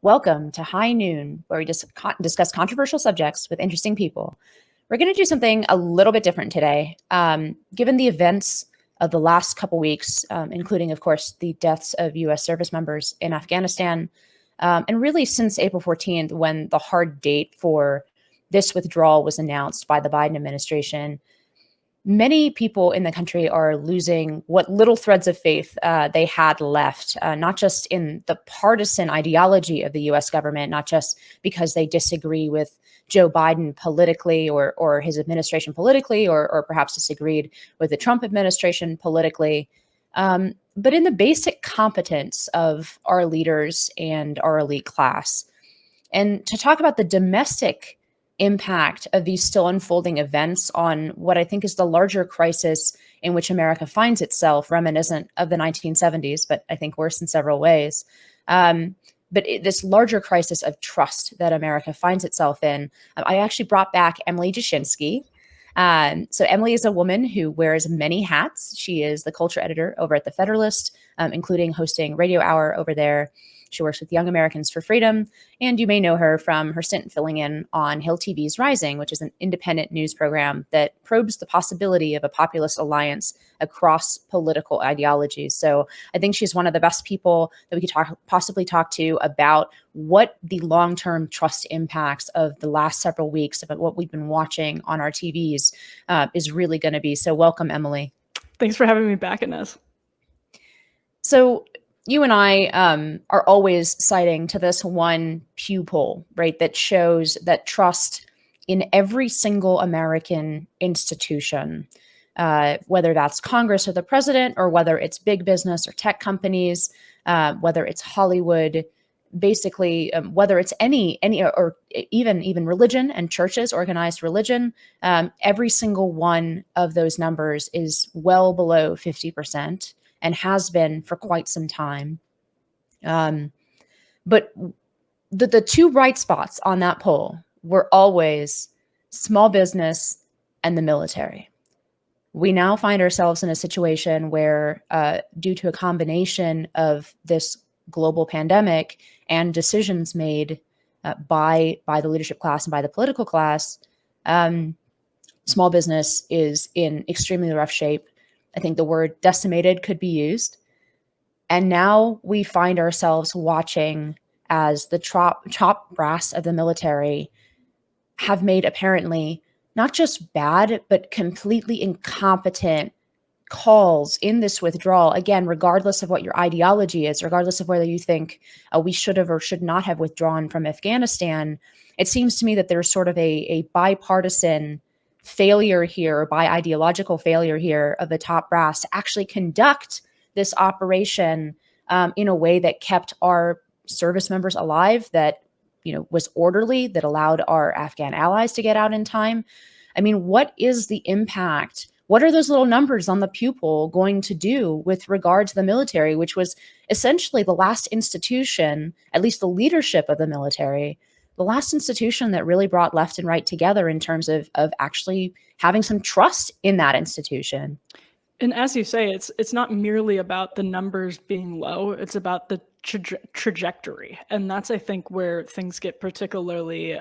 Welcome to High Noon, where we discuss controversial subjects with interesting people. We're going to do something a little bit different today. Given the events of the last couple weeks, including, of course, the deaths of U.S. service members in Afghanistan, and really since April 14th, when the hard date for this withdrawal was announced by the Biden administration, many people in the country are losing what little threads of faith they had left, not just in the partisan ideology of the U.S. government, not just because they disagree with Joe Biden politically or his administration politically, or perhaps disagreed with the Trump administration politically, but in the basic competence of our leaders and our elite class. And to talk about the domestic impact of these still unfolding events on what I think is the larger crisis in which America finds itself, reminiscent of the 1970s, but I think worse in several ways. This larger crisis of trust that America finds itself in, I actually brought back Emily Jashinsky. So Emily is a woman who wears many hats. She is the culture editor over at the Federalist, including hosting Radio Hour over there. She works with Young Americans for Freedom, and you may know her from her stint filling in on Hill TV's Rising, which is an independent news program that probes the possibility of a populist alliance across political ideologies. So I think she's one of the best people that we could possibly talk to about what the long-term trust impacts of the last several weeks, about what we've been watching on our TVs, is really going to be. So welcome, Emily. Thanks for having me back, Inez. So you and I are always citing to this one Pew Poll, right, that shows that trust in every single American institution, whether that's Congress or the president, or whether it's big business or tech companies, whether it's Hollywood, basically, whether it's any or even religion and churches, organized religion, every single one of those numbers is well below 50%. And has been for quite some time. But the two bright spots on that poll were always small business and the military. We now find ourselves in a situation where, due to a combination of this global pandemic and decisions made by the leadership class and by the political class, small business is in extremely rough shape. I think the word decimated could be used. And now we find ourselves watching as the top brass of the military have made apparently not just bad, but completely incompetent calls in this withdrawal. Again, regardless of what your ideology is, regardless of whether you think we should have or should not have withdrawn from Afghanistan, it seems to me that there's sort of a bipartisan failure here, by ideological failure here of the top brass to actually conduct this operation in a way that kept our service members alive, that was orderly, that allowed our Afghan allies to get out in time. I mean, what is the impact? What are those little numbers on the Pew Poll going to do with regard to the military, which was essentially the last institution, at least the leadership of the military, the last institution that really brought left and right together in terms of actually having some trust in that institution? And as you say, it's not merely about the numbers being low, it's about the trajectory. And that's, I think, where things get particularly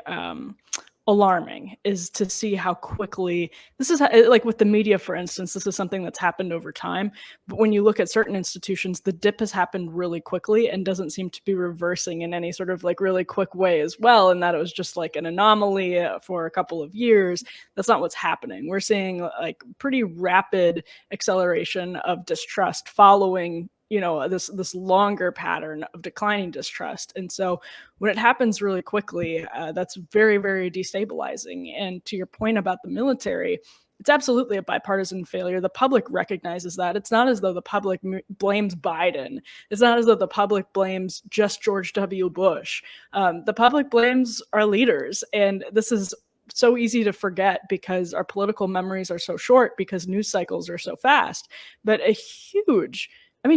alarming, is to see how quickly this is, like with the media, for instance. This is something that's happened over time, but when you look at certain institutions, the dip has happened really quickly and doesn't seem to be reversing in any sort of like really quick way as well, and that it was just like an anomaly for a couple of years. That's not what's happening. We're seeing like pretty rapid acceleration of distrust following this longer pattern of declining distrust. And so when it happens really quickly, that's very, very destabilizing. And to your point about the military, it's absolutely a bipartisan failure. The public recognizes that. It's not as though the public blames Biden. It's not as though the public blames just George W. Bush. The public blames our leaders. And this is so easy to forget because our political memories are so short, because news cycles are so fast. But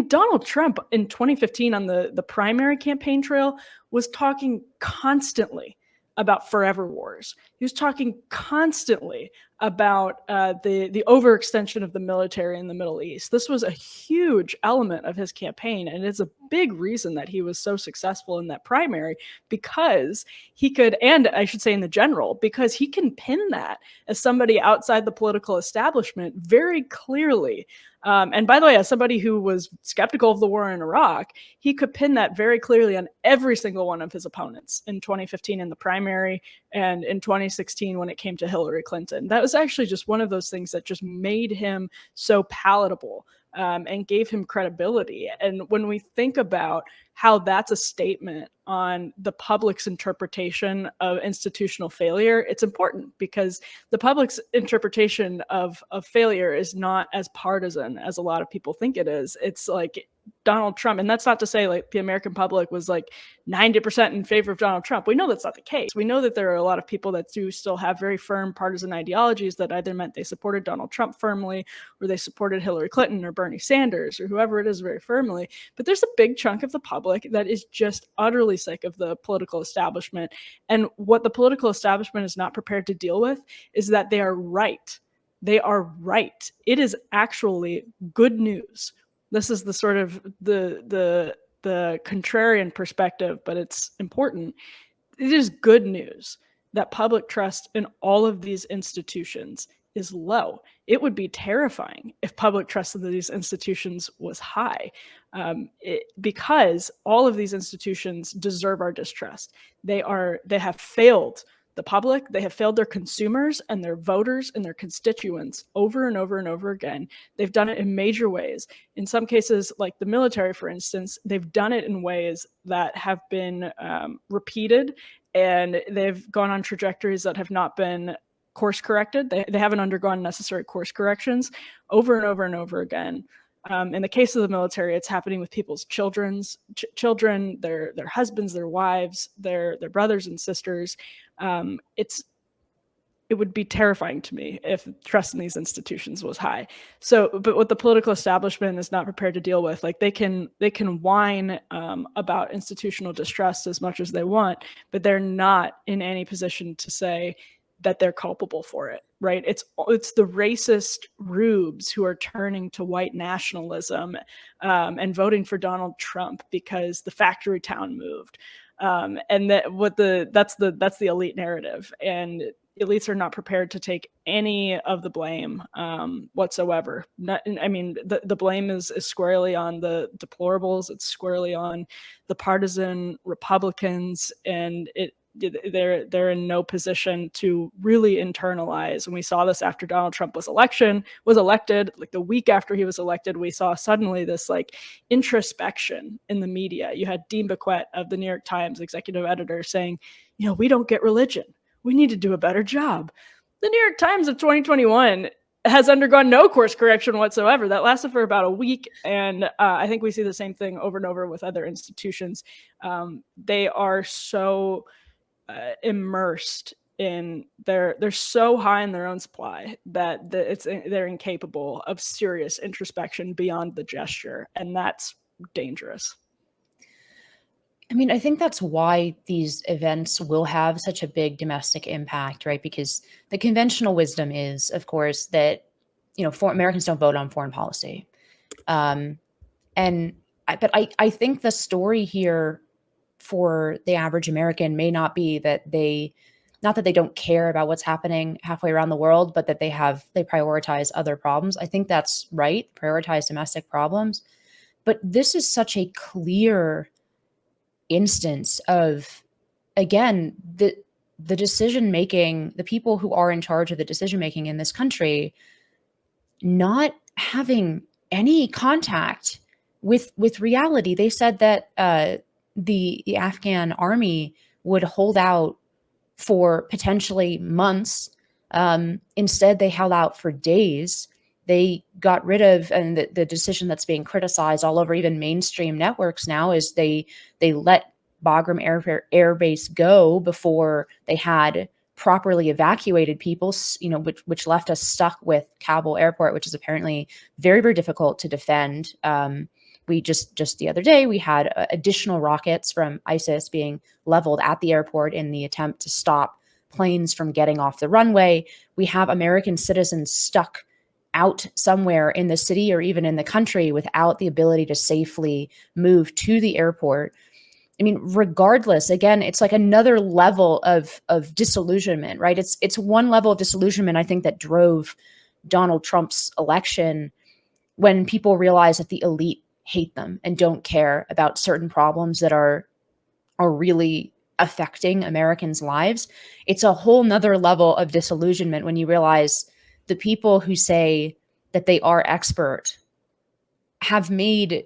Donald Trump in 2015 on the primary campaign trail was talking constantly about forever wars. He was talking constantly about the overextension of the military in the Middle East. This was a huge element of his campaign, and it's a big reason that he was so successful in that primary, because he could, and I should say in the general, because he can pin that as somebody outside the political establishment very clearly. And by the way, as somebody who was skeptical of the war in Iraq, he could pin that very clearly on every single one of his opponents in 2015 in the primary and in 2016 when it came to Hillary Clinton. That was actually just one of those things that just made him so palatable and gave him credibility. And when we think about how that's a statement on the public's interpretation of institutional failure, it's important, because the public's interpretation of failure is not as partisan as a lot of people think it is. It's like Donald Trump, and that's not to say like the American public was like 90% in favor of Donald Trump. We know that's not the case. We know that there are a lot of people that do still have very firm partisan ideologies that either meant they supported Donald Trump firmly, or they supported Hillary Clinton or Bernie Sanders or whoever it is very firmly. But there's a big chunk of the public that is just utterly sick of the political establishment. And what the political establishment is not prepared to deal with is that they are right. They are right. It is actually good news. This is the sort of the contrarian perspective, but it's important. It is good news that public trust in all of these institutions is low. It would be terrifying if public trust in these institutions was high, because all of these institutions deserve our distrust. They have failed the public, they have failed their consumers and their voters and their constituents over and over and over again. They've done it in major ways. In some cases, like the military, for instance, they've done it in ways that have been repeated, and they've gone on trajectories that have not been course corrected. They haven't undergone necessary course corrections over and over and over again. In the case of the military, it's happening with people's children, their husbands, their wives, their brothers and sisters. It would be terrifying to me if trust in these institutions was high. So, but what the political establishment is not prepared to deal with, like they can whine about institutional distrust as much as they want, but they're not in any position to say that they're culpable for it, right? It's the racist rubes who are turning to white nationalism and voting for Donald Trump because the factory town moved, and that's the elite narrative, and elites are not prepared to take any of the blame whatsoever. The blame is squarely on the deplorables. It's squarely on the partisan Republicans, and they're in no position to really internalize. And we saw this after Donald Trump was elected. Like the week after he was elected, we saw suddenly this like introspection in the media. You had Dean Baquet of the New York Times, executive editor, saying, we don't get religion. We need to do a better job. The New York Times of 2021 has undergone no course correction whatsoever. That lasted for about a week. And I think we see the same thing over and over with other institutions. They are so immersed in they're so high in their own supply that they're incapable of serious introspection beyond the gesture, and that's dangerous. I mean, I think that's why these events will have such a big domestic impact, right? Because the conventional wisdom is, of course, that Americans don't vote on foreign policy, but I think the story here for the average American may not be that not that they don't care about what's happening halfway around the world, but that they prioritize other problems. I think that's right, prioritize domestic problems. But this is such a clear instance of, again, the decision-making, the people who are in charge of the decision-making in this country not having any contact with reality. They said that the Afghan army would hold out for potentially months. Instead, they held out for days. They got rid of, and the decision that's being criticized all over even mainstream networks now is they let Bagram Air Base go before they had properly evacuated people, which left us stuck with Kabul airport, which is apparently very, very difficult to defend. We just the other day, we had additional rockets from ISIS being leveled at the airport in the attempt to stop planes from getting off the runway. We have American citizens stuck out somewhere in the city or even in the country without the ability to safely move to the airport. I mean, regardless, again, it's like another level of disillusionment, right? It's one level of disillusionment, I think, that drove Donald Trump's election, when people realize that the elite hate them and don't care about certain problems that are really affecting Americans' lives. It's a whole nother level of disillusionment when you realize the people who say that they are expert have made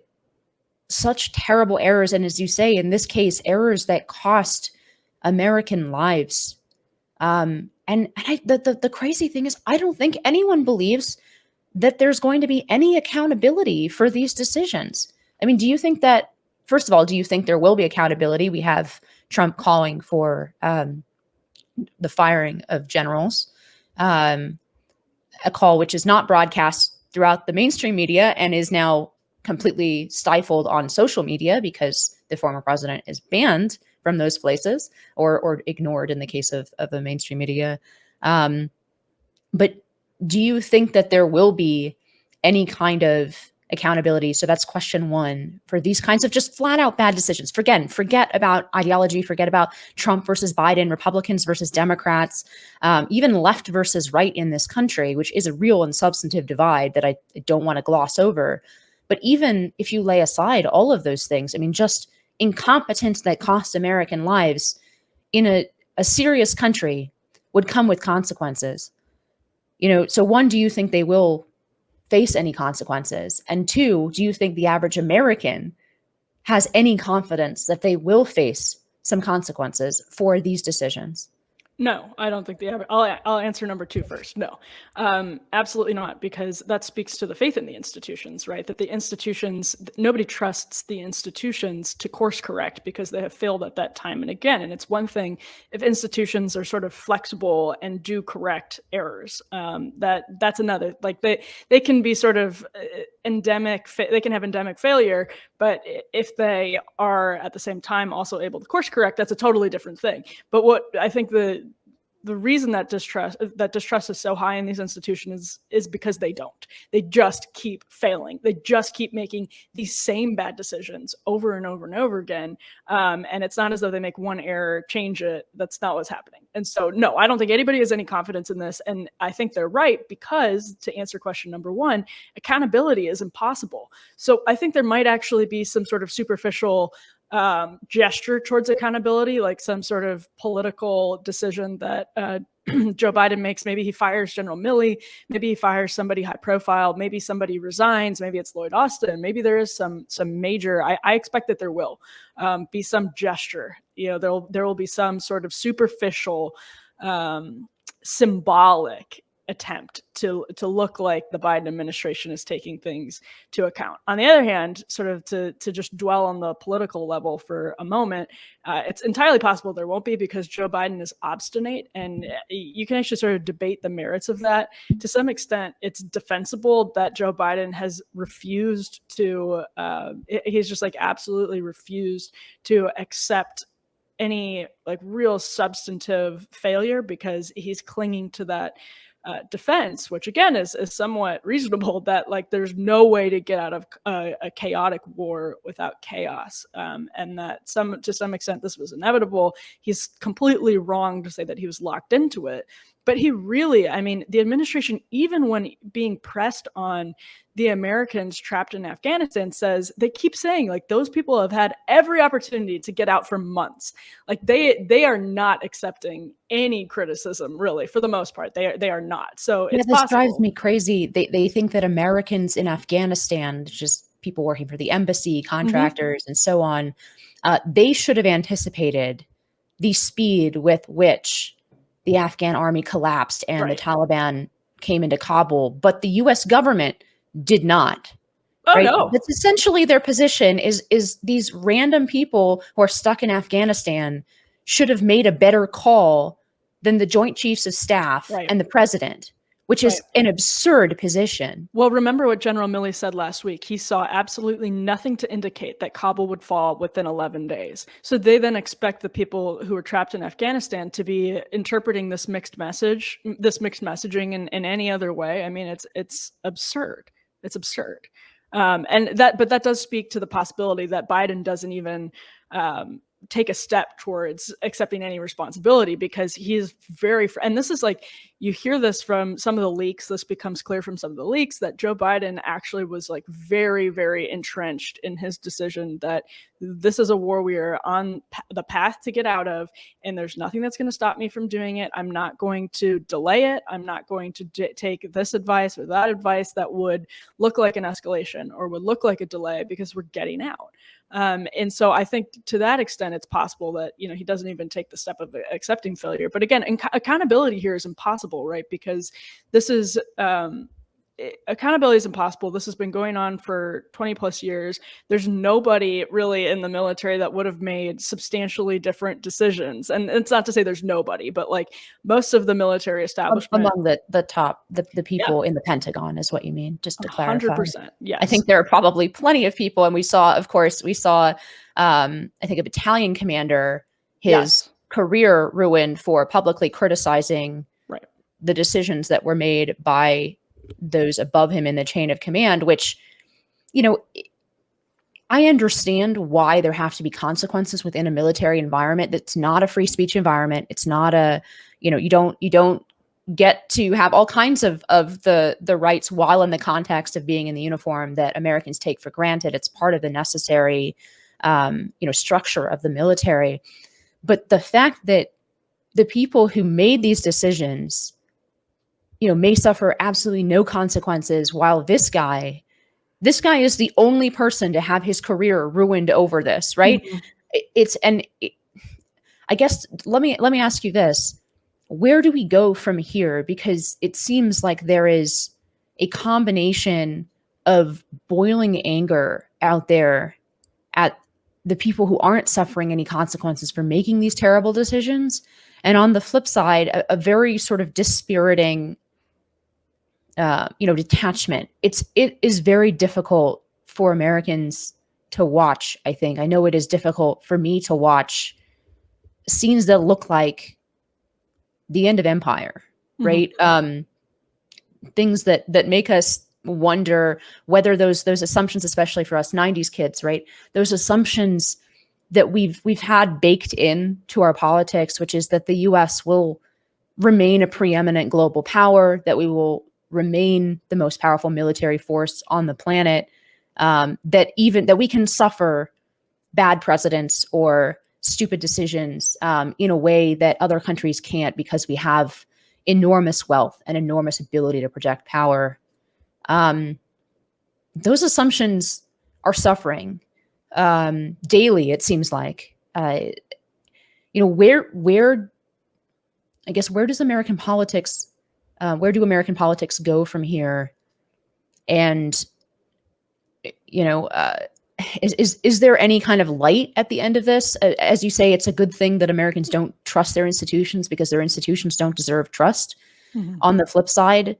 such terrible errors. And as you say, in this case, errors that cost American lives. The crazy thing is, I don't think anyone believes that there's going to be any accountability for these decisions. I mean, do you think that, first of all, do you think there will be accountability? We have Trump calling for the firing of generals, a call which is not broadcast throughout the mainstream media and is now completely stifled on social media because the former president is banned from those places, or ignored in the case of the mainstream media. But do you think that there will be any kind of accountability? So that's question one for these kinds of just flat out bad decisions. Forget about ideology, forget about Trump versus Biden, Republicans versus Democrats, even left versus right in this country, which is a real and substantive divide that I don't want to gloss over. But even if you lay aside all of those things, I mean, just incompetence that costs American lives in a serious country would come with consequences. So one, do you think they will face any consequences? And two, do you think the average American has any confidence that they will face some consequences for these decisions? No, I don't think I'll answer number two first. No, absolutely not, because that speaks to the faith in the institutions, right? That the institutions, nobody trusts the institutions to course correct because they have failed at that time and again. And it's one thing if institutions are sort of flexible and do correct errors. That's another. Like they can be sort of endemic. They can have endemic failure, but if they are at the same time also able to course correct, that's a totally different thing. But what I think the reason that distrust is so high in these institutions is because they don't. They just keep failing. They just keep making these same bad decisions over and over and over again. And it's not as though they make one error, change it. That's not what's happening. And so, no, I don't think anybody has any confidence in this. And I think they're right because, to answer question number one, accountability is impossible. So I think there might actually be some sort of superficial gesture towards accountability, like some sort of political decision that Joe Biden makes. Maybe he fires General Milley, maybe he fires somebody high profile, maybe somebody resigns, maybe it's Lloyd Austin, maybe there is some major, I expect that there will be some gesture. There will be some sort of superficial symbolic attempt to look like the Biden administration is taking things to account. On the other hand, sort of to just dwell on the political level for a moment, it's entirely possible there won't be, because Joe Biden is obstinate, and you can actually sort of debate the merits of that. To some extent, it's defensible that Joe Biden has refused to, he's just like absolutely refused to accept any like real substantive failure because he's clinging to that defense, which again is somewhat reasonable, that like there's no way to get out of a chaotic war without chaos, and that to some extent this was inevitable. He's completely wrong to say that he was locked into it, but he really, I mean, the administration, even when being pressed on the Americans trapped in Afghanistan, they keep saying like those people have had every opportunity to get out for months. Like they are not accepting any criticism, really, for the most part. They are not. So it's this possible. drives me crazy. They think that Americans in Afghanistan, just people working for the embassy, contractors, and so on, they should have anticipated the speed with which the Afghan army collapsed and the Taliban came into Kabul, but the U.S. government did not. Oh, no. That's essentially their position, is these random people who are stuck in Afghanistan should have made a better call than the Joint Chiefs of Staff and the president. which is an absurd position. Well, remember what General Milley said last week. He saw absolutely nothing to indicate that Kabul would fall within 11 days. So they then expect the people who are trapped in Afghanistan to be interpreting this mixed messaging in any other way. I mean, it's absurd. It's absurd. But that does speak to the possibility that Biden doesn't even take a step towards accepting any responsibility, because he's and this is like, you hear this from some of the leaks, this becomes clear from some of the leaks, that Joe Biden actually was like very, very entrenched in his decision that this is a war we are on the path to get out of, and there's nothing that's going to stop me from doing it. I'm not going to delay it. I'm not going to take this advice or that advice that would look like an escalation or would look like a delay, because we're getting out. And so I think to that extent, it's possible that, he doesn't even take the step of accepting failure. But again, accountability here is impossible, right? Because this is accountability is impossible. This has been going on for 20 plus years. There's nobody really in the military that would have made substantially different decisions. And it's not to say there's nobody, but like most of the military establishment among the top, the people in the Pentagon is what you mean, just to clarify. 100%. Yes. I think there are probably plenty of people. And we saw, I think a battalion commander, his career ruined for publicly criticizing the decisions that were made by those above him in the chain of command, which, I understand why there have to be consequences within a military environment. That's not a free speech environment. It's not a, you don't get to have all kinds of the rights while in the context of being in the uniform that Americans take for granted. It's part of the necessary, structure of the military. But the fact that the people who made these decisions, may suffer absolutely no consequences, while this guy is the only person to have his career ruined over this, right? Mm-hmm. I guess, let me ask you this. Where do we go from here? Because it seems like there is a combination of boiling anger out there at the people who aren't suffering any consequences for making these terrible decisions. And on the flip side, a very sort of dispiriting detachment. It is very difficult for Americans to watch. I think I know it is difficult for me to watch scenes that look like the end of empire, right? Mm-hmm. Things that make us wonder whether those assumptions, especially for us 90s kids, right? Those assumptions that we've had baked in to our politics, which is that the U.S. will remain a preeminent global power, that we will remain the most powerful military force on the planet, that we can suffer bad presidents or stupid decisions in a way that other countries can't, because we have enormous wealth and enormous ability to project power. Those assumptions are suffering daily, it seems like. Where does American politics where do American politics go from here? And, is there any kind of light at the end of this? As you say, it's a good thing that Americans don't trust their institutions because their institutions don't deserve trust. Mm-hmm. On the flip side,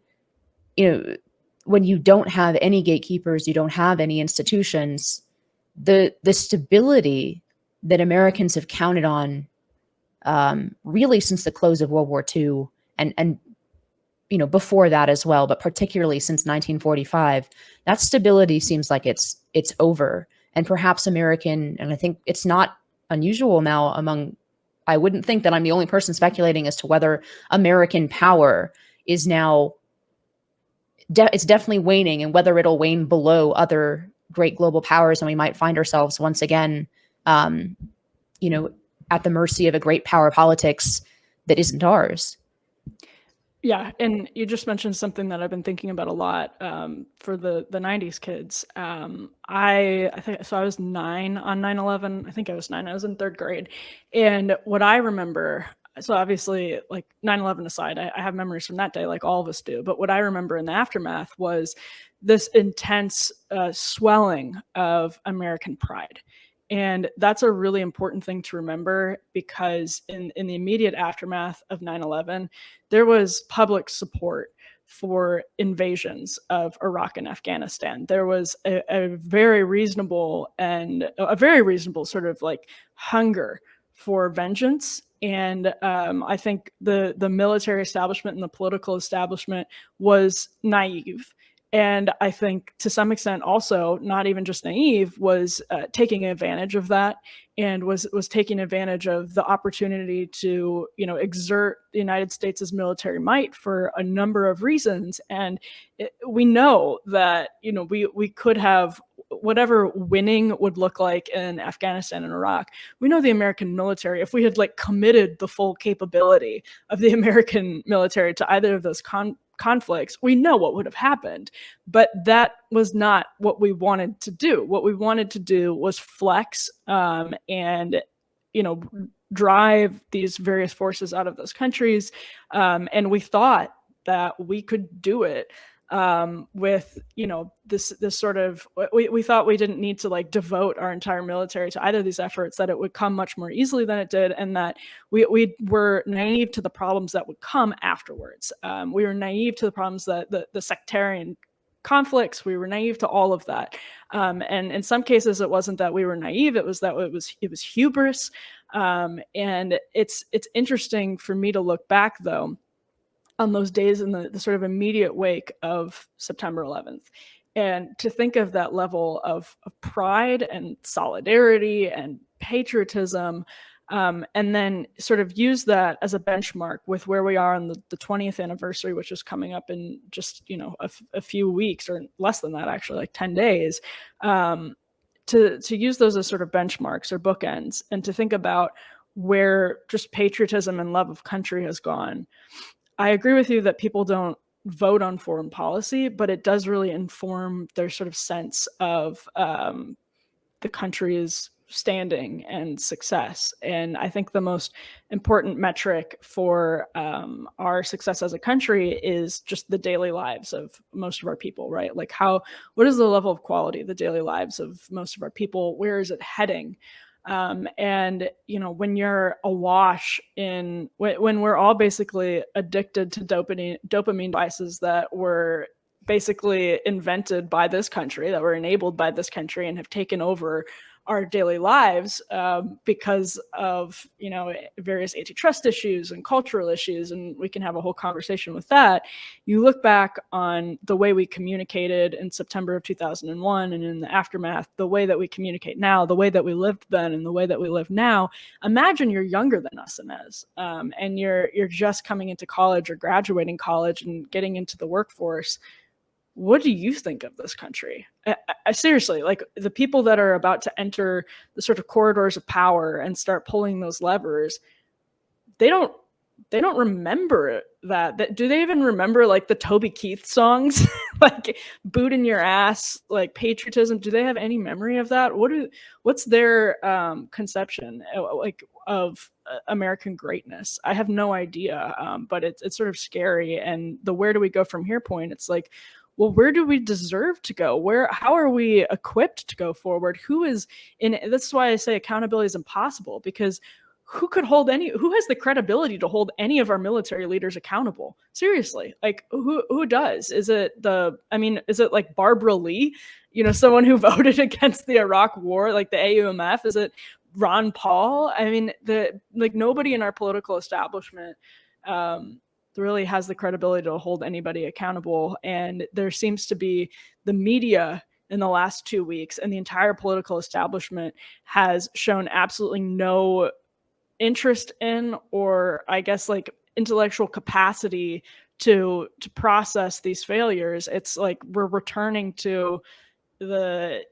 when you don't have any gatekeepers, you don't have any institutions, the stability that Americans have counted on really since the close of World War II and before that as well, but particularly since 1945, that stability seems like it's over. And perhaps and I think it's not unusual now I wouldn't think that I'm the only person speculating as to whether American power is now, it's definitely waning, and whether it'll wane below other great global powers. And we might find ourselves once again, at the mercy of a great power politics that isn't ours. Yeah, and you just mentioned something that I've been thinking about a lot for the 90s kids. I think so. I was 9 on 9/11. I think I was 9. I was in 3rd grade, and what I remember. So obviously, like 9/11 aside, I have memories from that day, like all of us do. But what I remember in the aftermath was this intense swelling of American pride. And that's a really important thing to remember, because in the immediate aftermath of 9/11, there was public support for invasions of Iraq and Afghanistan. There was a very reasonable sort of like hunger for vengeance. And I think the military establishment and the political establishment was naive. And I think to some extent also not even just naive, was taking advantage of that, and was taking advantage of the opportunity to, exert the United States' military might for a number of reasons. And we know that, we could have whatever winning would look like in Afghanistan and Iraq. We know the American military, if we had like committed the full capability of the American military to either of those conflicts, we know what would have happened. But that was not what we wanted to do. What we wanted to do was flex and drive these various forces out of those countries. And we thought that we could do it with this sort of, we thought we didn't need to like devote our entire military to either of these efforts, that it would come much more easily than it did, and that we were naive to the problems that would come afterwards. We were naive to the problems that the sectarian conflicts, we were naive to all of that. And in some cases it wasn't that we were naive, it was that it was hubris. And it's interesting for me to look back though on those days in the sort of immediate wake of September 11th, and to think of that level of pride and solidarity and patriotism, and then sort of use that as a benchmark with where we are on the 20th anniversary, which is coming up in just, a few weeks, or less than that, actually, like 10 days, to use those as sort of benchmarks or bookends, and to think about where just patriotism and love of country has gone. I agree with you that people don't vote on foreign policy, but it does really inform their sort of sense of the country's standing and success. And I think the most important metric for our success as a country is just the daily lives of most of our people, right? Like what is the level of quality of the daily lives of most of our people? Where is it heading? And, when you're awash when we're all basically addicted to dopamine devices that were basically invented by this country, that were enabled by this country and have taken over our daily lives because of, various antitrust issues and cultural issues, and we can have a whole conversation with that. You look back on the way we communicated in September of 2001 and in the aftermath, the way that we communicate now, the way that we lived then and the way that we live now. Imagine you're younger than us, Inez, and you're just coming into college or graduating college and getting into the workforce. What do you think of this country? I seriously, like the people that are about to enter the sort of corridors of power and start pulling those levers, they don't remember that. Do they even remember like the Toby Keith songs, like boot in your ass, like patriotism? Do they have any memory of that? What's their conception like of American greatness? I have no idea, but it's sort of scary. And the where do we go from here point, it's like, well, where do we deserve to go? How are we equipped to go forward? Who is in? That's why I say accountability is impossible, because who has the credibility to hold any of our military leaders accountable? Seriously, like who does? Is it like Barbara Lee, someone who voted against the Iraq war, like the AUMF? Is it Ron Paul? I mean, nobody in our political establishment really has the credibility to hold anybody accountable. And there seems to be the media in the last 2 weeks, and the entire political establishment has shown absolutely no interest in, or I guess like intellectual capacity to process these failures. It's like we're returning to the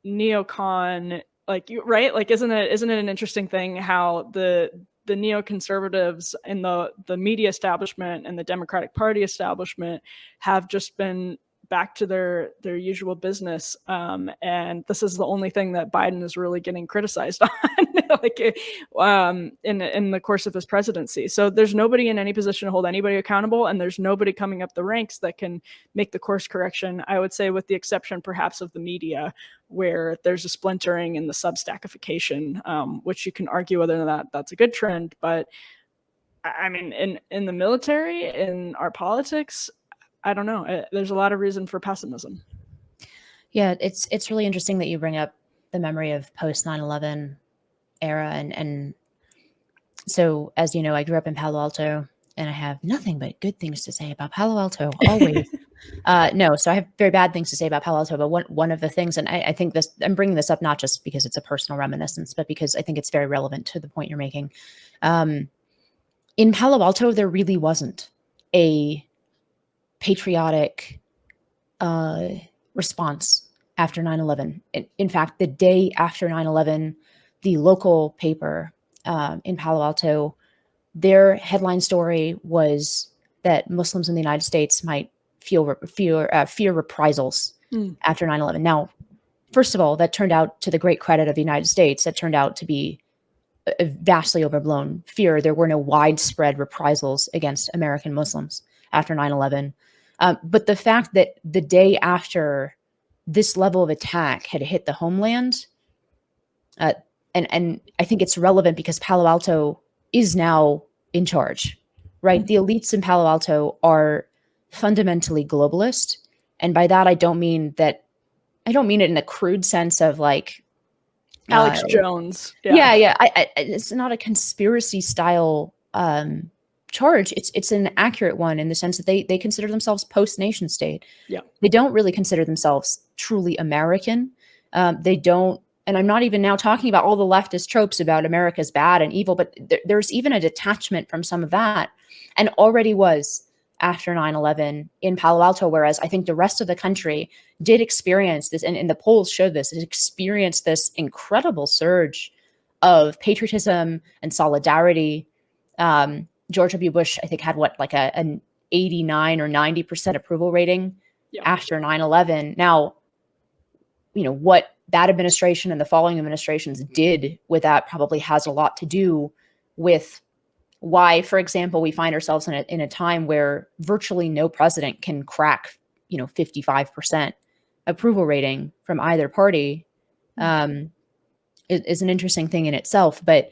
neocon, like, right? Like, isn't it an interesting thing how the neoconservatives and the media establishment and the Democratic Party establishment have just been back to their usual business, and this is the only thing that Biden is really getting criticized on, like in the course of his presidency. So there's nobody in any position to hold anybody accountable, and there's nobody coming up the ranks that can make the course correction, I would say, with the exception perhaps of the media, where there's a splintering in the substackification, which you can argue whether or not that's a good trend. But I mean, in the military, in our politics, I don't know. There's a lot of reason for pessimism. Yeah, it's really interesting that you bring up the memory of post 9/11 era, and so as you know, I grew up in Palo Alto, and I have nothing but good things to say about Palo Alto always. No, so I have very bad things to say about Palo Alto, but one of the things, and I think this, I'm bringing this up not just because it's a personal reminiscence, but because I think it's very relevant to the point you're making. In Palo Alto, there really wasn't a patriotic response after 9/11. In fact, the day after 9/11, the local paper in Palo Alto, their headline story was that Muslims in the United States might fear reprisals after 9/11. Now, first of all, that turned out, to the great credit of the United States, that turned out to be a vastly overblown fear. There were no widespread reprisals against American Muslims after 9/11. But the fact that the day after this level of attack had hit the homeland, and I think it's relevant because Palo Alto is now in charge, right? The elites in Palo Alto are fundamentally globalist. And by that, I don't mean it in a crude sense of like Alex Jones. Yeah. It's not a conspiracy style charge. It's an accurate one in the sense that they consider themselves post nation state. Yeah. They don't really consider themselves truly American. They don't, and I'm not even now talking about all the leftist tropes about America's bad and evil, but there's even a detachment from some of that, and already was after 9/11 in Palo Alto, whereas I think the rest of the country did experience this, and the polls showed this, it experienced this incredible surge of patriotism and solidarity. George W. Bush, I think, had an 89 or 90% approval rating after 9/11. Now, what that administration and the following administrations did with that probably has a lot to do with why, for example, we find ourselves in a time where virtually no president can crack, 55% approval rating from either party. Is an interesting thing in itself. But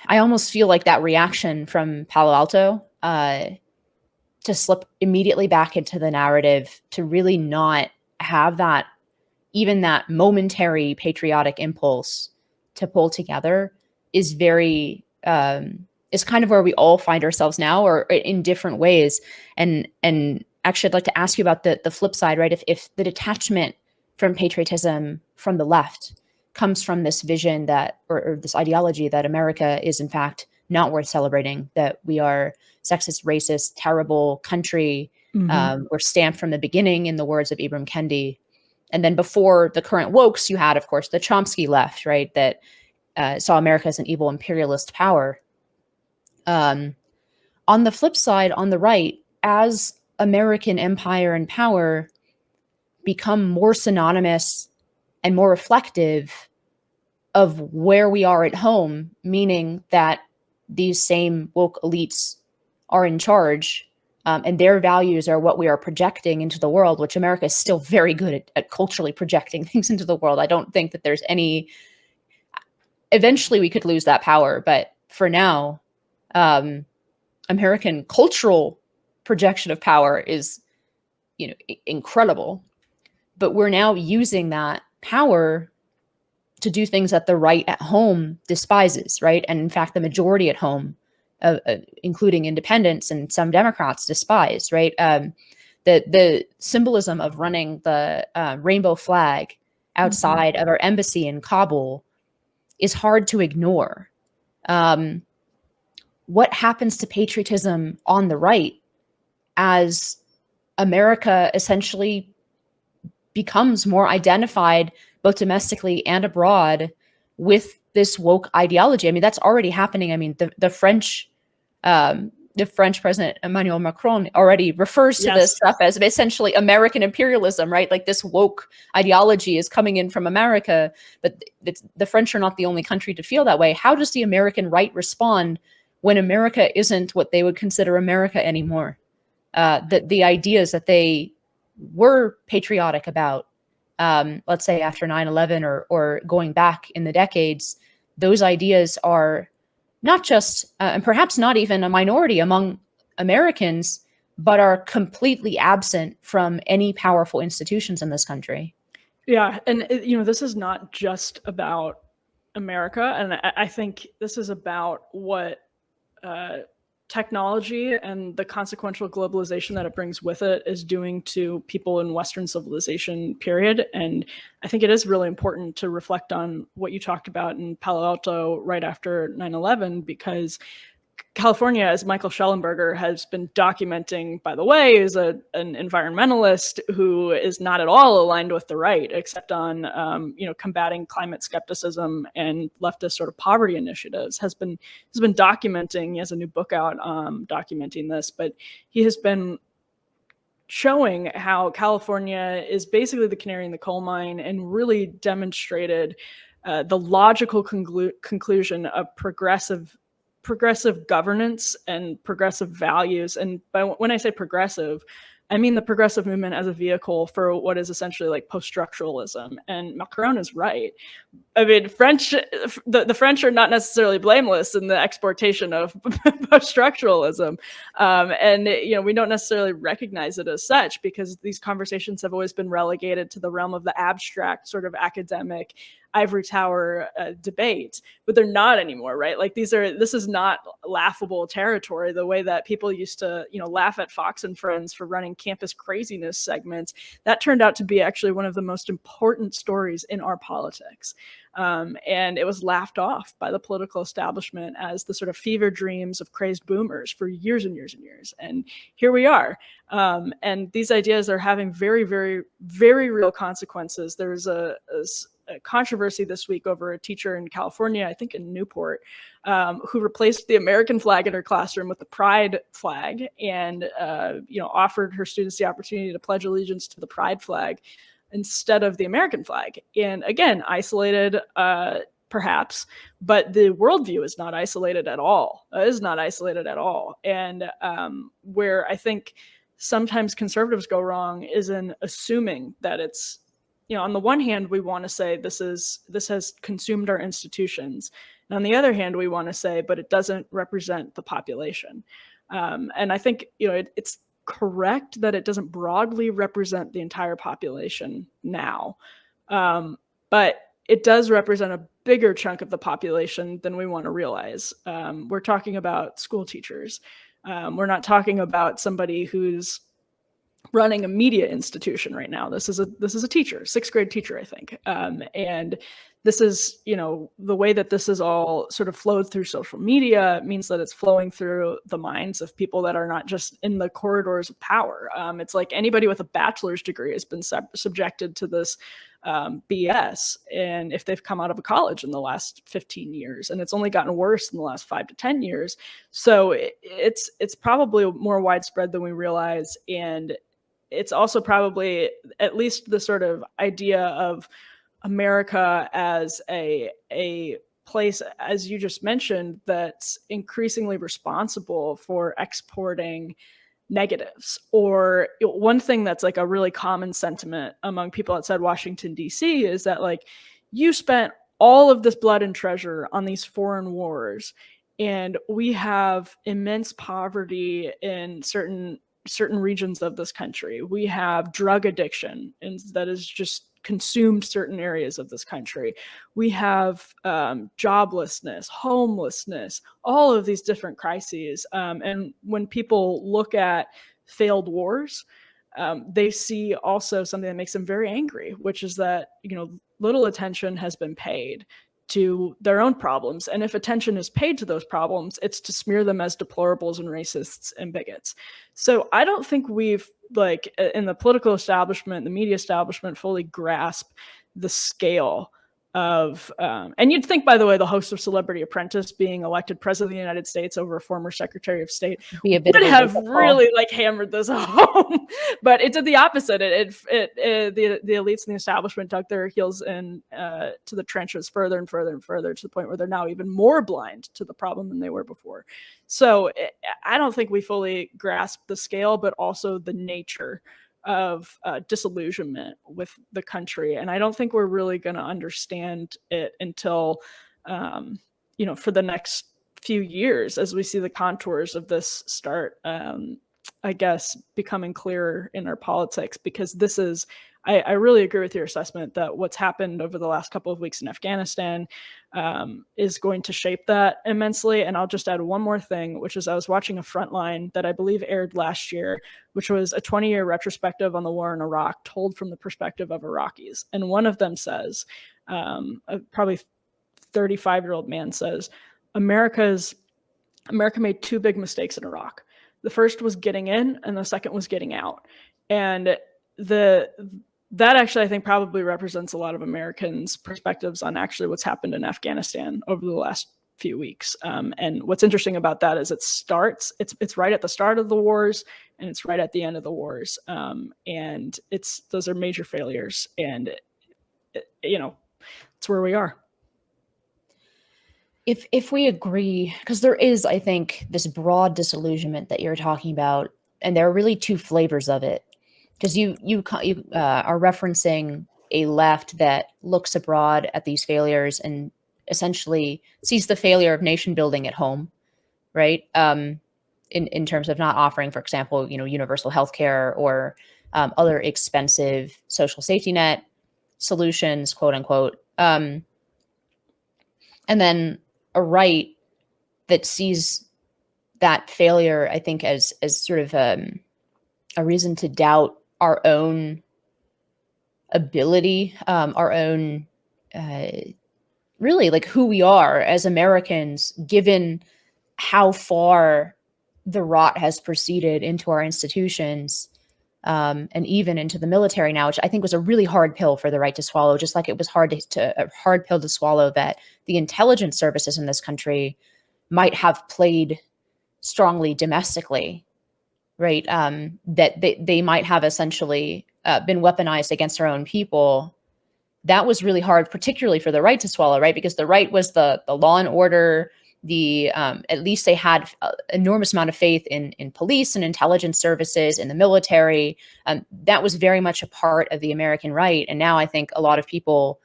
I almost feel like that reaction from Palo Alto to slip immediately back into the narrative, to really not have that, even that momentary patriotic impulse to pull together, is very is kind of where we all find ourselves now, or in different ways. And actually, I'd like to ask you about the flip side, right? If the detachment from patriotism from the left comes from this vision that, or this ideology that America is in fact not worth celebrating, that we are sexist, racist, terrible country, we're stamped from the beginning, in the words of Ibram Kendi. And then before the current wokes, you had, of course, the Chomsky left, right, that saw America as an evil imperialist power. On the flip side, on the right, as American empire and power become more synonymous and more reflective of where we are at home, meaning that these same woke elites are in charge, and their values are what we are projecting into the world, which America is still very good at culturally projecting things into the world. I don't think that there's any, eventually we could lose that power, but for now, American cultural projection of power is, incredible. But we're now using that power to do things that the right at home despises, right? And in fact, the majority at home, including independents and some Democrats, despise, right? The symbolism of running the rainbow flag outside of our embassy in Kabul is hard to ignore. What happens to patriotism on the right as America essentially becomes more identified, both domestically and abroad, with this woke ideology? I mean, that's already happening. I mean, the French president Emmanuel Macron already refers to this stuff as essentially American imperialism, right? Like, this woke ideology is coming in from America, but the French are not the only country to feel that way. How does the American right respond when America isn't what they would consider America anymore? The ideas that they were patriotic about, let's say after 9/11 or going back in the decades, those ideas are not just, and perhaps not even a minority among Americans, but are completely absent from any powerful institutions in this country. Yeah, and this is not just about America, and I think this is about what technology and the consequential globalization that it brings with it is doing to people in Western civilization, period. And I think it is really important to reflect on what you talked about in Palo Alto right after 9/11, because California, as Michael Schellenberger has been documenting, by the way, is an environmentalist who is not at all aligned with the right, except on combating climate skepticism and leftist sort of poverty initiatives. Has been documenting. He has a new book out documenting this, but he has been showing how California is basically the canary in the coal mine, and really demonstrated the logical conclusion of progressive governance and progressive values. And when I say progressive, I mean the progressive movement as a vehicle for what is essentially like post-structuralism. And Macron is right. I mean, the French are not necessarily blameless in the exportation of post-structuralism. And we don't necessarily recognize it as such, because these conversations have always been relegated to the realm of the abstract sort of academic ivory tower debate, but they're not anymore, right? Like this is not laughable territory the way that people used to, laugh at Fox and Friends for running campus craziness segments. That turned out to be actually one of the most important stories in our politics. And it was laughed off by the political establishment as the sort of fever dreams of crazed boomers for years and years and years. And here we are. And these ideas are having very, very, very real consequences. There's a controversy this week over a teacher in California, I think in Newport, who replaced the American flag in her classroom with the pride flag, and offered her students the opportunity to pledge allegiance to the pride flag instead of the American flag. And again, isolated, perhaps, but the worldview is not isolated at all. It is not isolated at all. And where I think sometimes conservatives go wrong is in assuming that it's, on the one hand, we want to say this has consumed our institutions. And on the other hand, we want to say, but it doesn't represent the population. And I think, it's correct that it doesn't broadly represent the entire population now. But it does represent a bigger chunk of the population than we want to realize. We're talking about school teachers. We're not talking about somebody who's running a media institution right now. This is a teacher, sixth grade teacher, I think. And this is, the way that this is all sort of flowed through social media means that it's flowing through the minds of people that are not just in the corridors of power. It's like anybody with a bachelor's degree has been subjected to this BS, and if they've come out of a college in the last 15 years, and it's only gotten worse in the last 5 to 10 years. So it's probably more widespread than we realize. And it's also probably at least the sort of idea of America as a place, as you just mentioned, that's increasingly responsible for exporting negatives. Or one thing that's like a really common sentiment among people outside Washington, D.C. is that, like, you spent all of this blood and treasure on these foreign wars, and we have immense poverty in certain regions of this country. We have drug addiction, and that is just consumed certain areas of this country. We have joblessness, homelessness, all of these different crises. And when people look at failed wars, they see also something that makes them very angry, which is that, little attention has been paid to their own problems. And if attention is paid to those problems, it's to smear them as deplorables and racists and bigots. So I don't think we've, in the political establishment, the media establishment, fully grasp the scale of, and you'd think, by the way, the host of Celebrity Apprentice being elected president of the United States over a former Secretary of State would have really hammered this home, but it did the opposite. The elites and the establishment dug their heels in to the trenches further and further and further, to the point where they're now even more blind to the problem than they were before. So I don't think we fully grasp the scale, but also the nature of disillusionment with the country. And I don't think we're really going to understand it until, for the next few years, as we see the contours of this start I guess, becoming clearer in our politics, because this is, I really agree with your assessment that what's happened over the last couple of weeks in Afghanistan is going to shape that immensely. And I'll just add one more thing, which is I was watching a Frontline that I believe aired last year, which was a 20-year retrospective on the war in Iraq, told from the perspective of Iraqis. And one of them says, probably 35-year-old man says, America made two big mistakes in Iraq. The first was getting in, and the second was getting out. And that actually, I think, probably represents a lot of Americans' perspectives on actually what's happened in Afghanistan over the last few weeks. And what's interesting about that is it's right at the start of the wars, and it's right at the end of the wars. And those are major failures. And, it's where we are. If we agree, because there is, I think, this broad disillusionment that you're talking about, and there are really two flavors of it, because you are referencing a left that looks abroad at these failures and essentially sees the failure of nation building at home, right? In terms of not offering, for example, universal healthcare or other expensive social safety net solutions, quote unquote. And then a right that sees that failure, I think, as sort of a reason to doubt our own ability, our own really like who we are as Americans, given how far the rot has proceeded into our institutions, and even into the military now, which I think was a really hard pill for the right to swallow, just like it was a hard pill to swallow that the intelligence services in this country might have played strongly domestically, right? That they might have essentially been weaponized against our own people. That was really hard, particularly for the right to swallow, right? Because the right was the law and order, at least they had enormous amount of faith in police and intelligence services, in the military. That was very much a part of the American right. And now I think a lot of people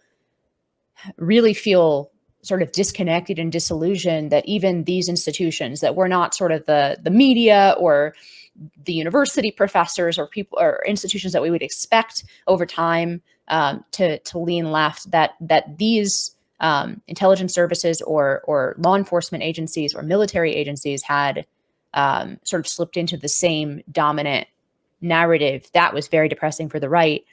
really feel sort of disconnected and disillusioned that even these institutions that were not sort of the media or the university professors or people or institutions that we would expect over time to lean left, that these intelligence services or law enforcement agencies or military agencies had sort of slipped into the same dominant narrative. That was very depressing for the right.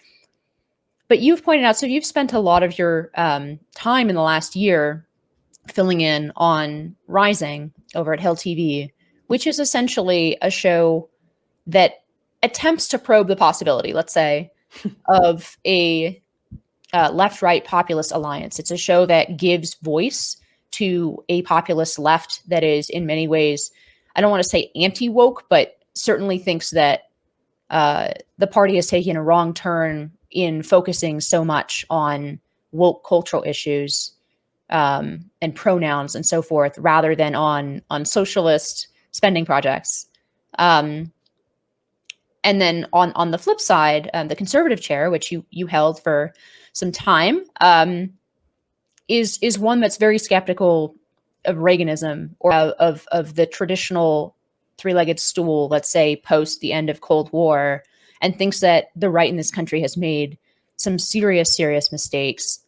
But you've pointed out, so you've spent a lot of your time in the last year filling in on Rising over at Hill TV, which is essentially a show that attempts to probe the possibility, let's say, of a left-right populist alliance. It's a show that gives voice to a populist left that is in many ways, I don't want to say anti-woke, but certainly thinks that the party has taken a wrong turn in focusing so much on woke cultural issues and pronouns and so forth, rather than on socialist spending projects. And then on the flip side, the conservative chair, which you held for some time, is one that's very skeptical of Reaganism or of the traditional three-legged stool, let's say, post the end of Cold War, and thinks that the right in this country has made some serious mistakes.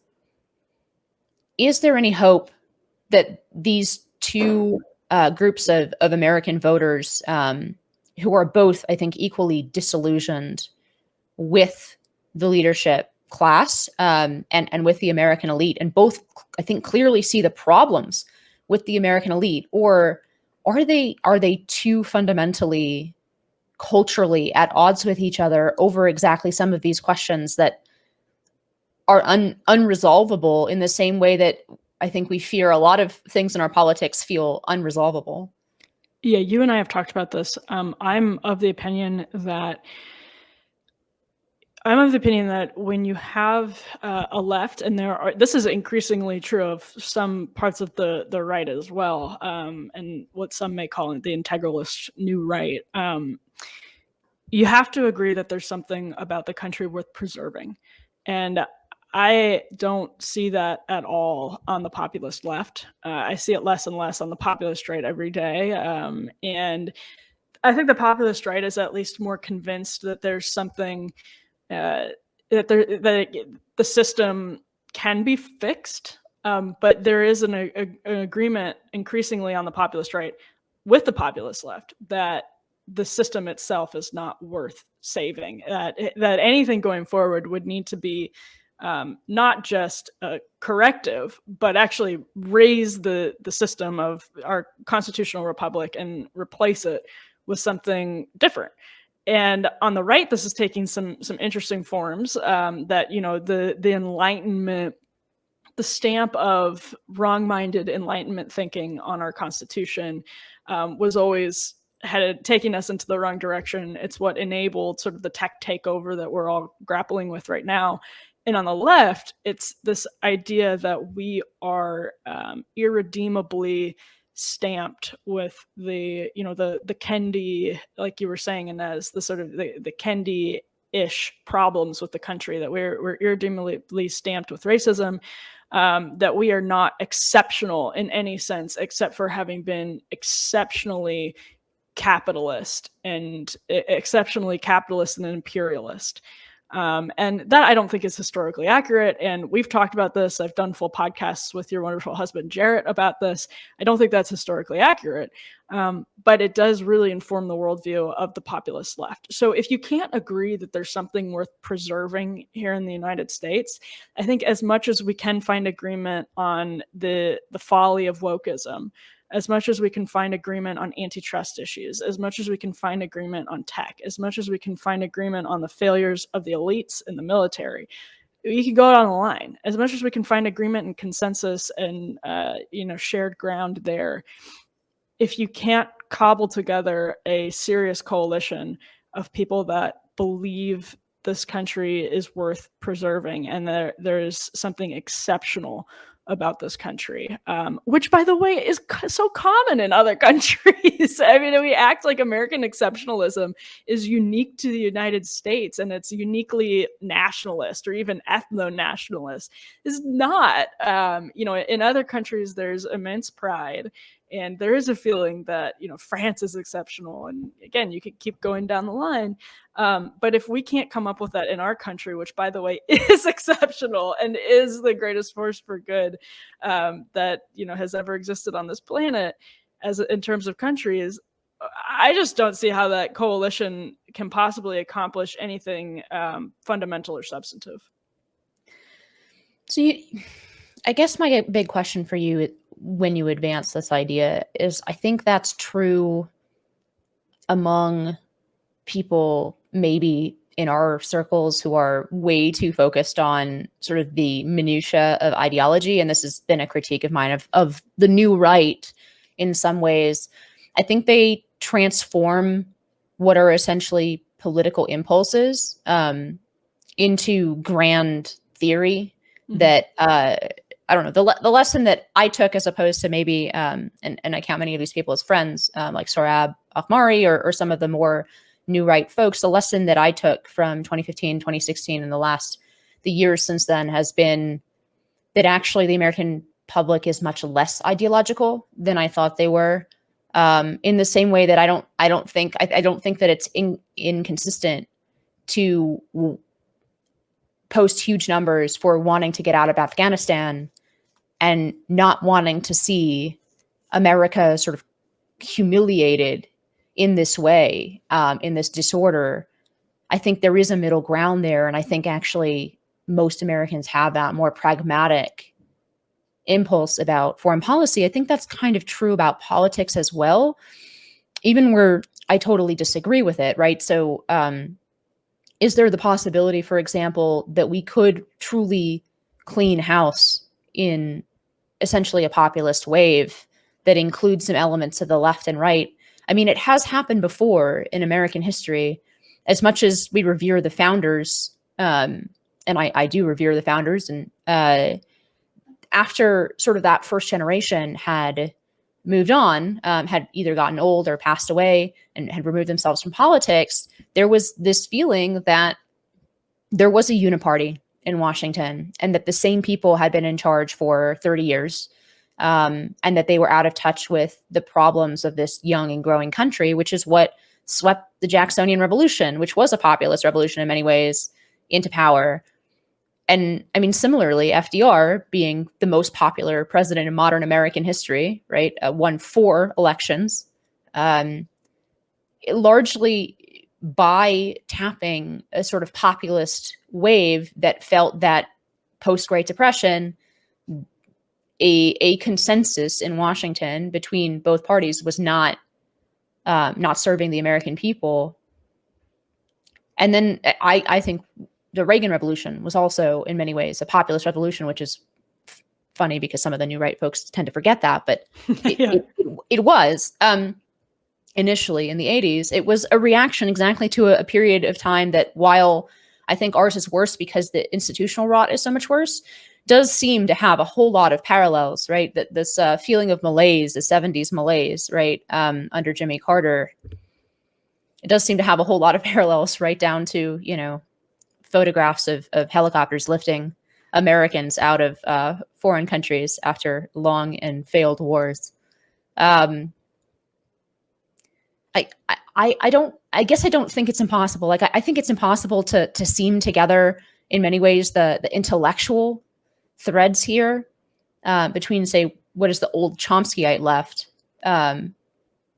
Is there any hope that these two groups of American voters, who are both, I think, equally disillusioned with the leadership class and with the American elite, and both, I think, clearly see the problems with the American elite, or are they too fundamentally culturally at odds with each other over exactly some of these questions that are unresolvable in the same way that I think we fear a lot of things in our politics feel unresolvable? Yeah, you and I have talked about this. I'm of the opinion that when you have a left, and this is increasingly true of some parts of the right as well, and what some may call the integralist new right, you have to agree that there's something about the country worth preserving. And I don't see that at all on the populist left. I see it less and less on the populist right every day. And I think the populist right is at least more convinced that there's something that the system can be fixed, but there is an agreement increasingly on the populist right with the populist left that the system itself is not worth saving. That anything going forward would need to be not just a corrective, but actually raise the system of our constitutional republic and replace it with something different. And on the right, this is taking some interesting forms, that, the Enlightenment, the stamp of wrong-minded Enlightenment thinking on our Constitution was always taking us into the wrong direction. It's what enabled sort of the tech takeover that we're all grappling with right now. And on the left, it's this idea that we are irredeemably stamped with the Kendi, like you were saying, Inez, the sort of the Kendi-ish problems with the country, that we're irredeemably stamped with racism, that we are not exceptional in any sense except for having been exceptionally capitalist and imperialist. And that I don't think is historically accurate. And we've talked about this. I've done full podcasts with your wonderful husband, Jarrett, about this. I don't think that's historically accurate. But it does really inform the worldview of the populist left. So if you can't agree that there's something worth preserving here in the United States, I think as much as we can find agreement on the folly of wokeism, as much as we can find agreement on antitrust issues, as much as we can find agreement on tech, as much as we can find agreement on the failures of the elites in the military, you can go down the line. As much as we can find agreement and consensus and shared ground there, if you can't cobble together a serious coalition of people that believe this country is worth preserving and there is something exceptional about this country, which, by the way, is so common in other countries. I mean, we act like American exceptionalism is unique to the United States and it's uniquely nationalist or even ethno-nationalist. It's not. In other countries, there's immense pride. And there is a feeling that, France is exceptional. And again, you could keep going down the line. But if we can't come up with that in our country, which, by the way, is exceptional and is the greatest force for good that, has ever existed on this planet in terms of countries, I just don't see how that coalition can possibly accomplish anything fundamental or substantive. So I guess my big question for you when you advance this idea is, I think that's true among people maybe in our circles who are way too focused on sort of the minutia of ideology. And this has been a critique of mine of the new right in some ways. I think they transform what are essentially political impulses into grand theory that I don't know, the lesson that I took, as opposed to maybe, and I count many of these people as friends, like Sorab Ahmari or some of the more new right folks, the lesson that I took from 2015, 2016, and the years since then has been that actually the American public is much less ideological than I thought they were. In the same way that I don't think that it's inconsistent to post huge numbers for wanting to get out of Afghanistan and not wanting to see America sort of humiliated in this way, in this disorder. I think there is a middle ground there. And I think actually most Americans have that more pragmatic impulse about foreign policy. I think that's kind of true about politics as well, even where I totally disagree with it, right? So is there the possibility, for example, that we could truly clean house in essentially a populist wave that includes some elements of the left and right? I mean, it has happened before in American history. As much as we revere the founders, and I do revere the founders, and after sort of that first generation had moved on, had either gotten old or passed away and had removed themselves from politics, there was this feeling that there was a uniparty in Washington and that the same people had been in charge for 30 years, and that they were out of touch with the problems of this young and growing country, which is what swept the Jacksonian Revolution, which was a populist revolution in many ways, into power. And I mean, similarly, FDR being the most popular president in modern American history, right, won 4 elections, largely by tapping a sort of populist wave that felt that post-Great Depression, a consensus in Washington between both parties was not serving the American people. And then I think the Reagan Revolution was also in many ways a populist revolution, which is funny because some of the new right folks tend to forget that, but it was. Initially in the 80s, it was a reaction exactly to a period of time that, while I think ours is worse because the institutional rot is so much worse, does seem to have a whole lot of parallels, right? That this feeling of malaise, the 70s malaise, right, under Jimmy Carter, it does seem to have a whole lot of parallels, right down to, you know, photographs of helicopters lifting Americans out of foreign countries after long and failed wars. I guess I don't think it's impossible. Like, I think it's impossible to seam together in many ways the intellectual threads here between, say, what is the old Chomskyite left,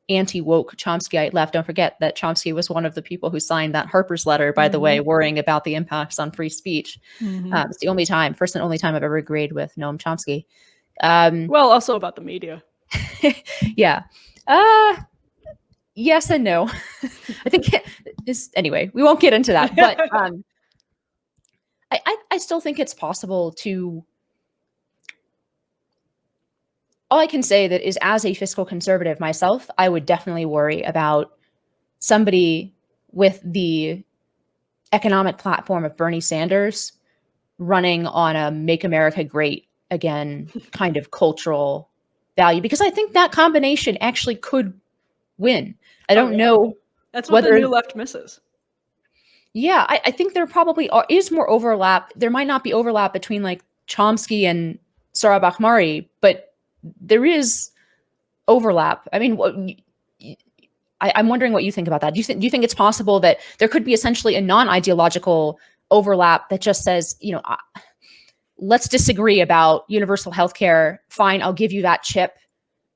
anti-woke Chomskyite left. Don't forget that Chomsky was one of the people who signed that Harper's letter, by the way, worrying about the impacts on free speech. It's the only time, first and only time I've ever agreed with Noam Chomsky. Well, also about the media. Yeah. Yes and no. I think anyway, we won't get into that, but I still think it's possible to. All I can say that is, as a fiscal conservative myself, I would definitely worry about somebody with the economic platform of Bernie Sanders running on a Make America Great Again kind of cultural value, because I think that combination actually could win. I don't know. That's what the new left misses. Yeah, I think there probably is more overlap. There might not be overlap between like Chomsky and Sarah Bakhmari, but there is overlap. I mean, I'm wondering what you think about that. Do you think it's possible that there could be essentially a non-ideological overlap that just says, you know, let's disagree about universal healthcare. Fine, I'll give you that chip,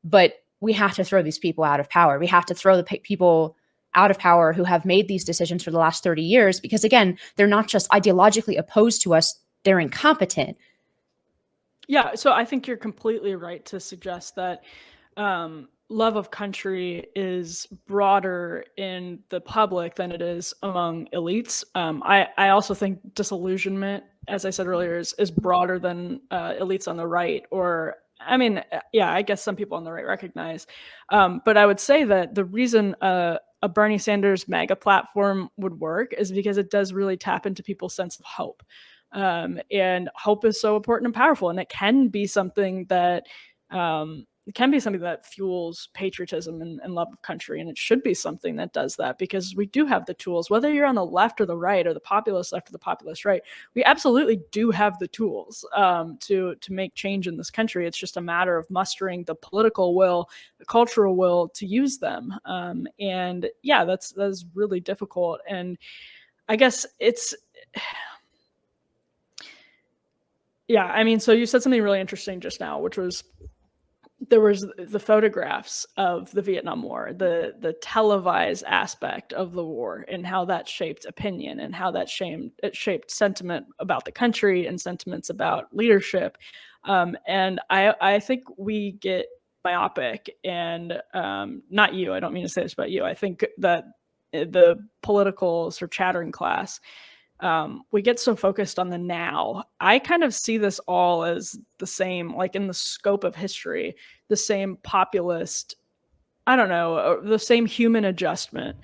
but we have to throw these people out of power. We have to throw the people out of power who have made these decisions for the last 30 years, because again, they're not just ideologically opposed to us, they're incompetent. Yeah, so I think you're completely right to suggest that love of country is broader in the public than it is among elites. I also think disillusionment, as I said earlier, is broader than elites on the right, or I mean, yeah, I guess some people on the right recognize. But I would say that the reason a Bernie Sanders MAGA platform would work is because it does really tap into people's sense of hope. And hope is so important and powerful, and it can be something that fuels patriotism and love of country, and it should be something that does that, because we do have the tools. Whether you're on the left or the right, or the populist left or the populist right, we absolutely do have the tools to make change in this country. It's just a matter of mustering the political will, the cultural will to use them. And yeah, that's really difficult. And I guess it's. Yeah, I mean, so you said something really interesting just now, which was there was the photographs of the Vietnam War, the televised aspect of the war, and how that shaped opinion, and how that shaped sentiment about the country and sentiments about leadership. And I think we get myopic, and not you, I don't mean to say this about you. I think that the political sort of chattering class, we get so focused on the now. I kind of see this all as the same, like in the scope of history, the same populist, I don't know, the same human adjustment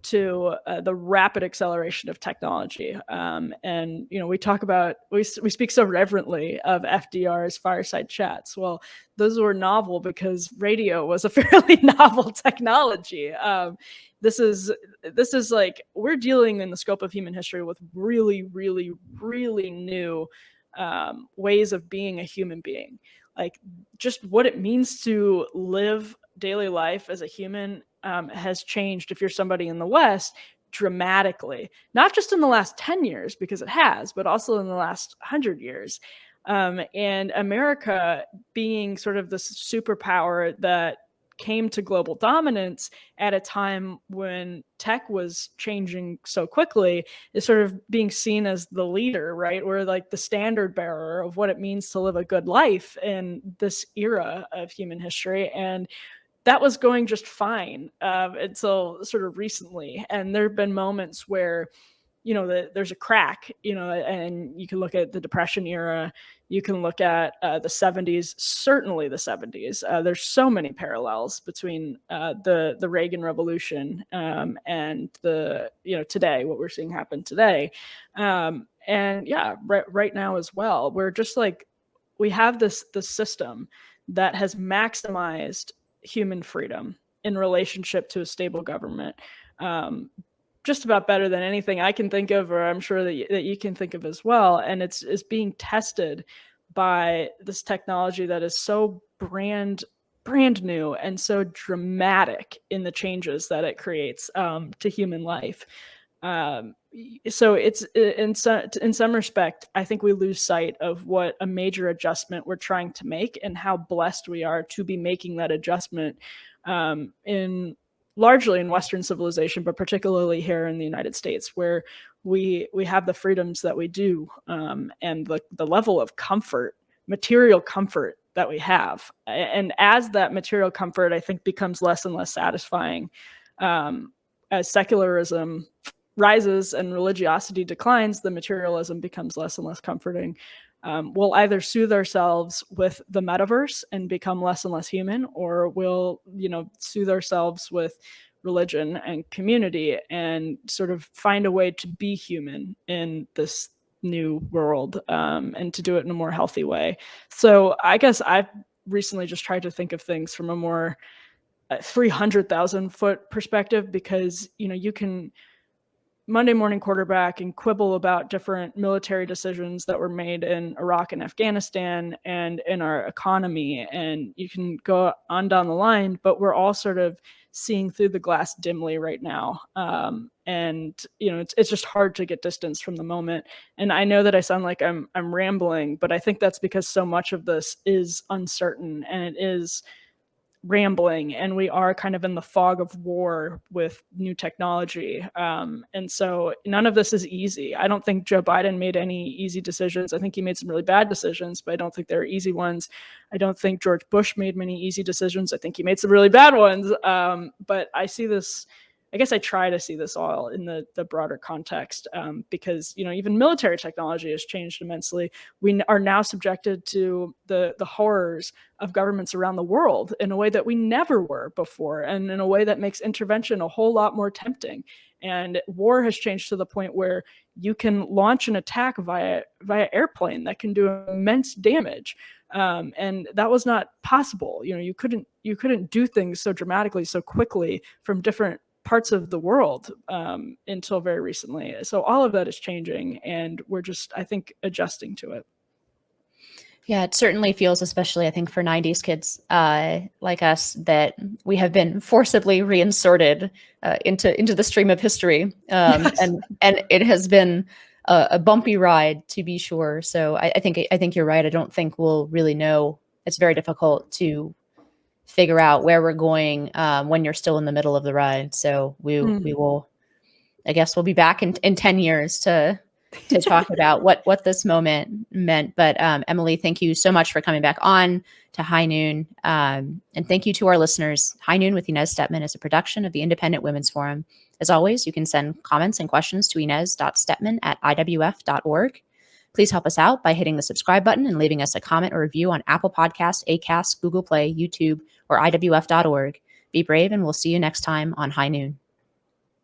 to the rapid acceleration of technology. And, you know, we speak so reverently of FDR's fireside chats. Well, those were novel because radio was a fairly novel technology. This is like, we're dealing in the scope of human history with really, really, really new ways of being a human being. Like, just what it means to live daily life as a human has changed, if you're somebody in the West, dramatically, not just in the last 10 years, because it has, but also in the last 100 years. And America being sort of this superpower that came to global dominance at a time when tech was changing so quickly is sort of being seen as the leader, right? Or like the standard bearer of what it means to live a good life in this era of human history. And that was going just fine until sort of recently. And there have been moments where, there's a crack, and you can look at the Depression era, you can look at the 70s, certainly the 70s. There's so many parallels between the Reagan Revolution and today, what we're seeing happen today. And yeah, right now as well, we're just like, we have this system that has maximized human freedom in relationship to a stable government. Just about better than anything I can think of, or I'm sure that you can think of as well. And it's being tested by this technology that is so brand new and so dramatic in the changes that it creates to human life. So it's in some respect, I think we lose sight of what a major adjustment we're trying to make and how blessed we are to be making that adjustment largely in Western civilization, but particularly here in the United States, where we have the freedoms that we do, and the level of comfort, material comfort that we have. And as that material comfort, I think, becomes less and less satisfying, as secularism rises and religiosity declines, the materialism becomes less and less comforting. We'll either soothe ourselves with the metaverse and become less and less human, or we'll, soothe ourselves with religion and community and sort of find a way to be human in this new world, and to do it in a more healthy way. So I guess I've recently just tried to think of things from a more 300,000 foot perspective, because, you can Monday morning quarterback and quibble about different military decisions that were made in Iraq and Afghanistan and in our economy. And you can go on down the line, but we're all sort of seeing through the glass dimly right now. And, it's just hard to get distance from the moment. And I know that I sound like I'm rambling, but I think that's because so much of this is uncertain and it is rambling, and we are kind of in the fog of war with new technology. And so none of this is easy. I don't think Joe Biden made any easy decisions. I think he made some really bad decisions, but I don't think they're easy ones. I don't think George Bush made many easy decisions. I think he made some really bad ones. But I see this, I guess I try to see this all in the broader context, because, even military technology has changed immensely. We are now subjected to the horrors of governments around the world in a way that we never were before, and in a way that makes intervention a whole lot more tempting. And war has changed to the point where you can launch an attack via airplane that can do immense damage. And that was not possible. You couldn't do things so dramatically, so quickly from different parts of the world until very recently. So all of that is changing, and we're just, I think, adjusting to it. Yeah, it certainly feels, especially I think for 90s kids like us, that we have been forcibly reinserted into the stream of history. Yes. And it has been a bumpy ride, to be sure. So I think you're right. I don't think we'll really know. It's very difficult to figure out where we're going when you're still in the middle of the ride. So we will, I guess we'll be back in 10 years to talk about what this moment meant. But Emily, thank you so much for coming back on to High Noon. And thank you to our listeners. High Noon with Inez Stepman is a production of the Independent Women's Forum. As always, you can send comments and questions to inez.stepman@iwf.org. Please help us out by hitting the subscribe button and leaving us a comment or review on Apple Podcasts, Acast, Google Play, YouTube, or iwf.org. Be brave, and we'll see you next time on High Noon.